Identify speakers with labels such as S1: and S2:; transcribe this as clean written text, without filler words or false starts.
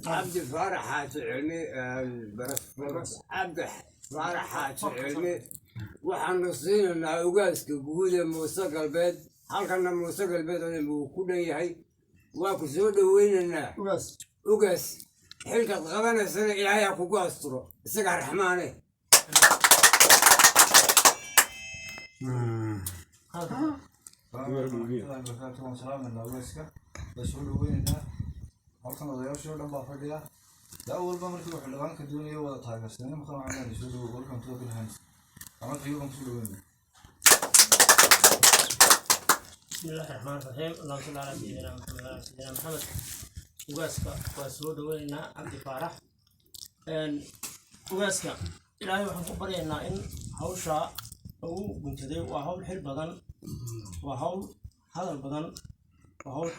S1: عبد الفارح علمي برس عبد الفارح علمي وحنصين إن أوجاس كبودة موسيقى البيت هل كان موسيقى البيت أنا بكون هي وكسود وين أوجاس حلقة غبنا سنة إلهي أكو قاصرة سكر رحماني
S2: halkan odayaashoo dhan baa fadhiya daa walba markii wax dhaqanka duuniya wada taageersanay markaan waxaan soo dhawo welcome to the hands ama qiiban ku dhaweeyay
S3: bismillahirrahmanirrahim allahumma salli ala sayyidina muhammad ugaaska waa soo dhaweynaa cabdi faarax ugaaska ilaahay waxaan ku baryaynaa in hawsha uu guntaday waa hawl xil badan waa hawl hadal badan waa hawl